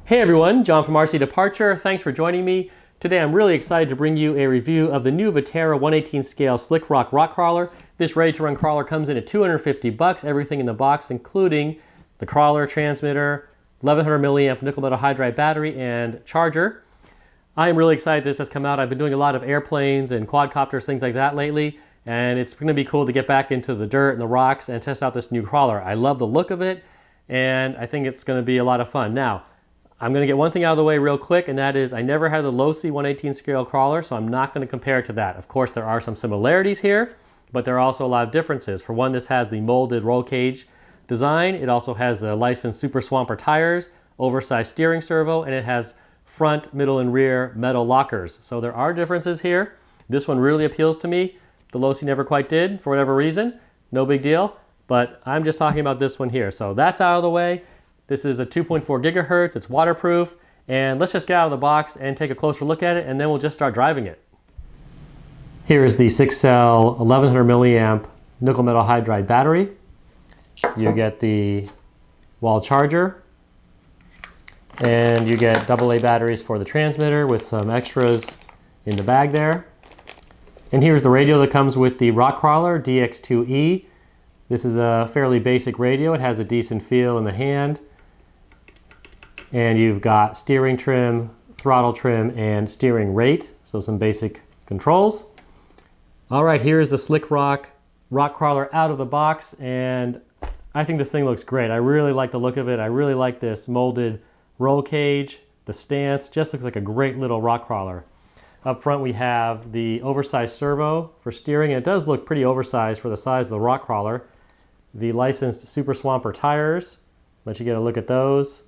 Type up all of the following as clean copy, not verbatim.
Hey everyone, John from RC Departure. Thanks for joining me. Today I'm really excited to bring you a review of the new Vaterra 1/18 scale Slick Rock rock crawler. This ready-to-run crawler comes in at $250, everything in the box, including the crawler, transmitter, 1100 milliamp nickel metal hydride battery, and charger. I am really excited this has come out. I've been doing a lot of airplanes and quadcopters, things like that lately, and it's going to be cool to get back into the dirt and the rocks and test out this new crawler. I love the look of it, and I think it's going to be a lot of fun. Now, I'm going to get one thing out of the way real quick, and that is I never had the low-C 1/18 scale crawler, so I'm not going to compare it to that. Of course, there are some similarities here, but there are also a lot of differences. For one, this has the molded roll cage design. It also has the licensed Super Swamper tires, oversized steering servo, and it has front, middle, and rear metal lockers. So there are differences here. This one really appeals to me. The low-C never quite did, for whatever reason. No big deal, but I'm just talking about this one here. So that's out of the way. This is a 2.4 gigahertz, it's waterproof, and let's just get out of the box and take a closer look at it, and then we'll just start driving it. Here is the 6-cell 1100 milliamp nickel metal hydride battery. You get the wall charger, and you get AA batteries for the transmitter with some extras in the bag there. And here's the radio that comes with the rock crawler, DX2E. This is a fairly basic radio. It has a decent feel in the hand. And you've got steering trim, throttle trim, and steering rate. So some basic controls. All right, here is the Slick Rock rock crawler out of the box. And I think this thing looks great. I really like the look of it. I really like this molded roll cage. The stance just looks like a great little rock crawler. Up front we have the oversized servo for steering. It does look pretty oversized for the size of the rock crawler. The licensed Super Swamper tires. Let you get a look at those.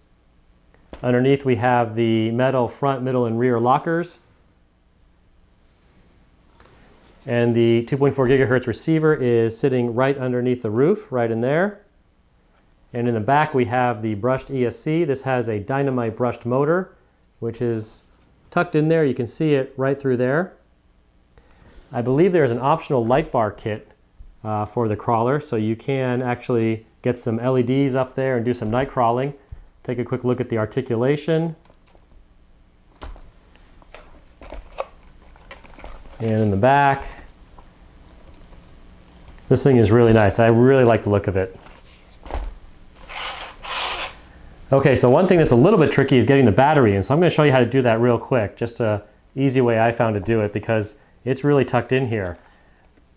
Underneath we have the metal front, middle, and rear lockers. And the 2.4 gigahertz receiver is sitting right underneath the roof, right in there. And in the back we have the brushed ESC. This has a dynamite brushed motor, which is tucked in there. You can see it right through there. I believe there's an optional light bar kit for the crawler, so you can actually get some LEDs up there and do some night crawling. Take a quick look at the articulation. And in the back, this thing is really nice. I really like the look of it. Okay, so one thing that's a little bit tricky is getting the battery in, so I'm going to show you how to do that real quick. Just an easy way I found to do it because it's really tucked in here.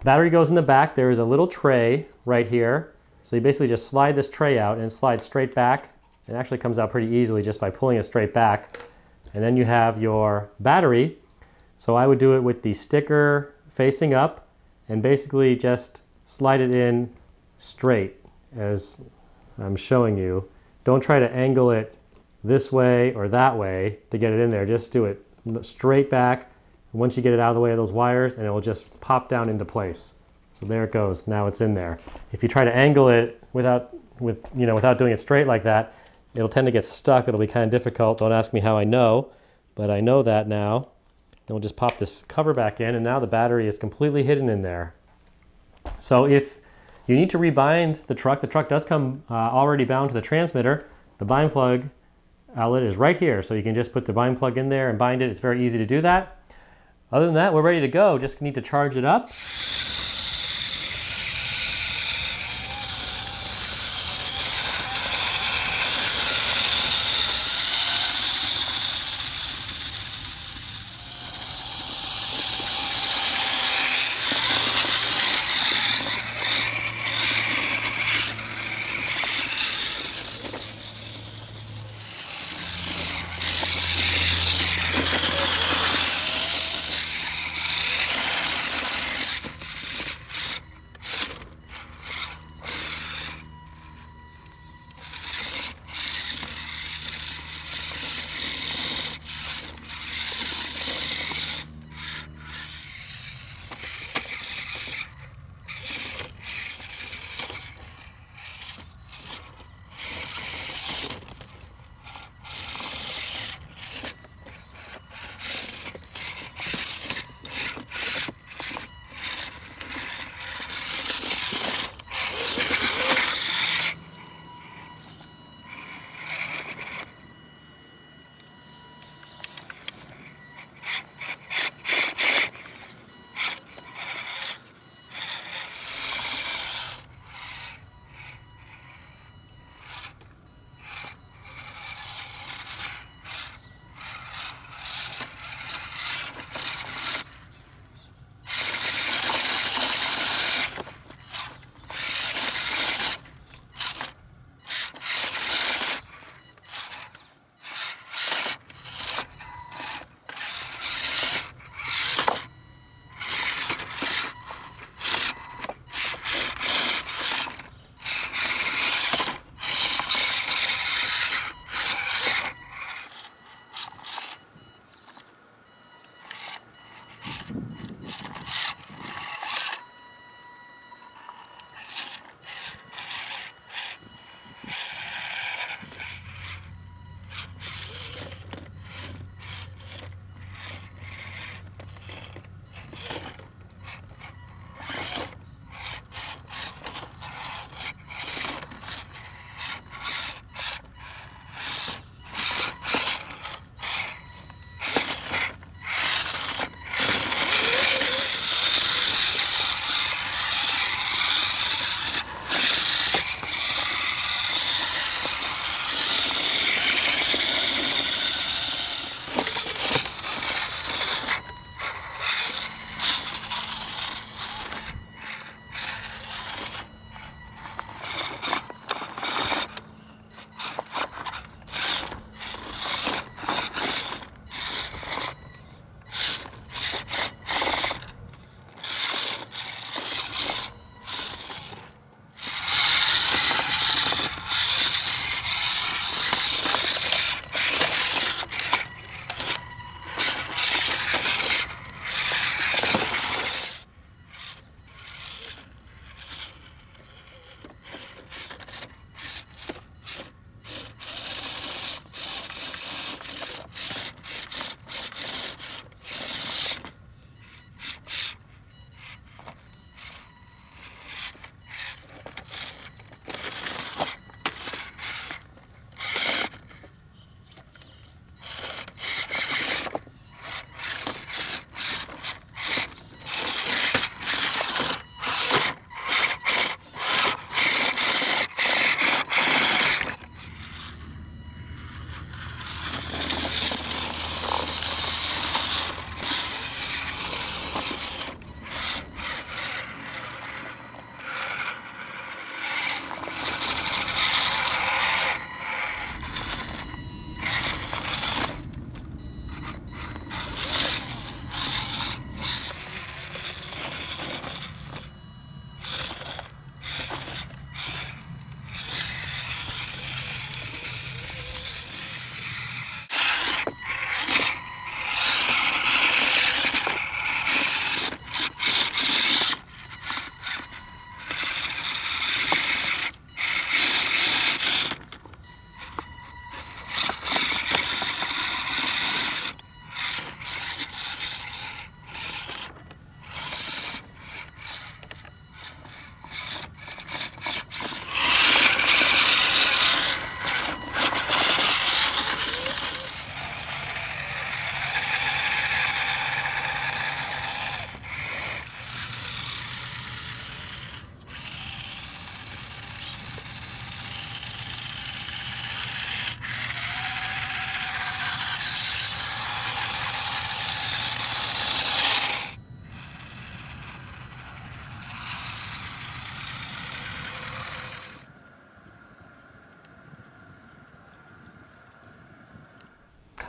Battery goes in the back. There is a little tray right here. So you basically just slide this tray out and it slides straight back. It actually comes out pretty easily just by pulling it straight back. And then you have your battery. So I would do it with the sticker facing up and basically just slide it in straight as I'm showing you. Don't try to angle it this way or that way to get it in there. Just do it straight back. Once you get it out of the way of those wires, and it will just pop down into place. So there it goes. Now it's in there. If you try to angle it without doing it straight like that, it'll tend to get stuck. It'll be kind of difficult. Don't ask me how I know, but I know that now. And we'll just pop this cover back in, and now the battery is completely hidden in there. So if you need to rebind the truck does come already bound to the transmitter. The bind plug outlet is right here, so you can just put the bind plug in there and bind it. It's very easy to do that. Other than that, we're ready to go. Just need to charge it up.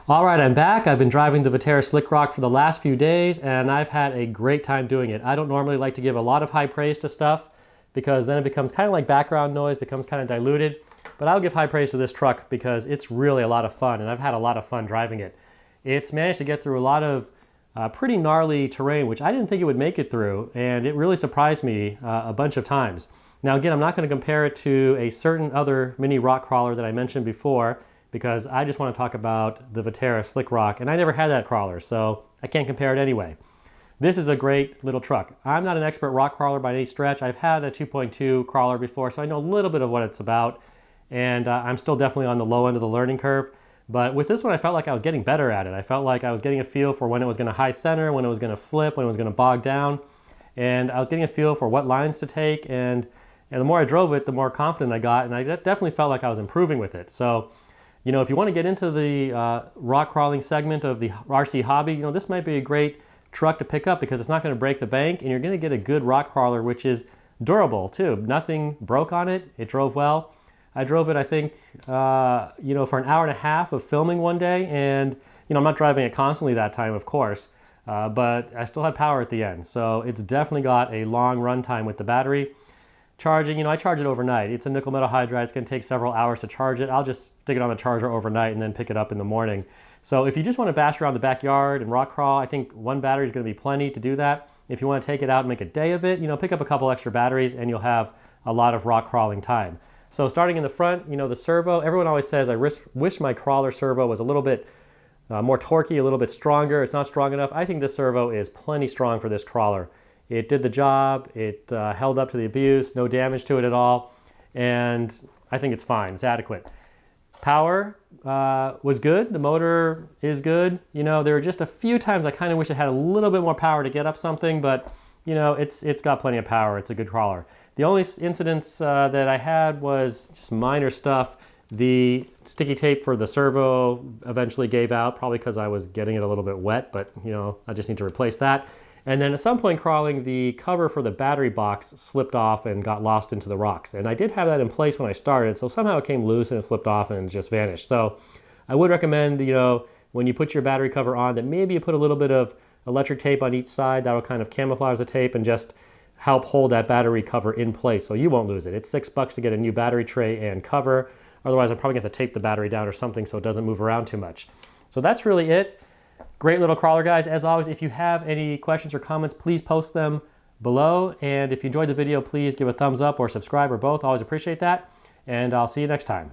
All right, I'm back. I've been driving the Vaterra Slick Rock for the last few days, and I've had a great time doing it. I don't normally like to give a lot of high praise to stuff because then it becomes kind of like background noise, becomes kind of diluted. But I'll give high praise to this truck because it's really a lot of fun, and I've had a lot of fun driving it. It's managed to get through a lot of pretty gnarly terrain, which I didn't think it would make it through, and it really surprised me a bunch of times. Now again, I'm not going to compare it to a certain other mini rock crawler that I mentioned before, because I just want to talk about the Vaterra Slick Rock, and I never had that crawler, so I can't compare it anyway. This is a great little truck. I'm not an expert rock crawler by any stretch. I've had a 2.2 crawler before, so I know a little bit of what it's about, and I'm still definitely on the low end of the learning curve. But with this one, I felt like I was getting better at it. I felt like I was getting a feel for when it was going to high center, when it was going to flip, when it was going to bog down, and I was getting a feel for what lines to take, and the more I drove it, the more confident I got, and I definitely felt like I was improving with it. So, you know, if you want to get into the rock crawling segment of the RC hobby, you know, this might be a great truck to pick up because it's not going to break the bank, and you're going to get a good rock crawler which is durable too. Nothing broke on it. It drove well. I drove it, I think, you know, for an hour and a half of filming one day, and you know, I'm not driving it constantly that time, of course, but I still had power at the end, so it's definitely got a long run time with the battery. Charging, you know, I charge it overnight. It's a nickel metal hydride. It's going to take several hours to charge it. I'll just stick it on the charger overnight and then pick it up in the morning. So if you just want to bash around the backyard and rock crawl, I think one battery is going to be plenty to do that. If you want to take it out and make a day of it, you know, pick up a couple extra batteries and you'll have a lot of rock crawling time. So starting in the front, you know, the servo, everyone always says, I wish my crawler servo was a little bit more torquey, a little bit stronger. It's not strong enough. I think this servo is plenty strong for this crawler. It did the job, it held up to the abuse, no damage to it at all, and I think it's fine, it's adequate. Power was good, the motor is good. You know, there were just a few times I kind of wish it had a little bit more power to get up something, but you know, it's got plenty of power, it's a good crawler. The only incidents that I had was just minor stuff. The sticky tape for the servo eventually gave out, probably because I was getting it a little bit wet, but you know, I just need to replace that. And then at some point crawling, the cover for the battery box slipped off and got lost into the rocks. And I did have that in place when I started, so somehow it came loose and it slipped off and just vanished. So I would recommend, you know, when you put your battery cover on, that maybe you put a little bit of electric tape on each side. That'll kind of camouflage the tape and just help hold that battery cover in place so you won't lose it. It's $6 to get a new battery tray and cover. Otherwise, I'm probably going to have to tape the battery down or something so it doesn't move around too much. So that's really it. Great little crawler, guys. As always, if you have any questions or comments, please post them below. And if you enjoyed the video, please give a thumbs up or subscribe or both. Always appreciate that. And I'll see you next time.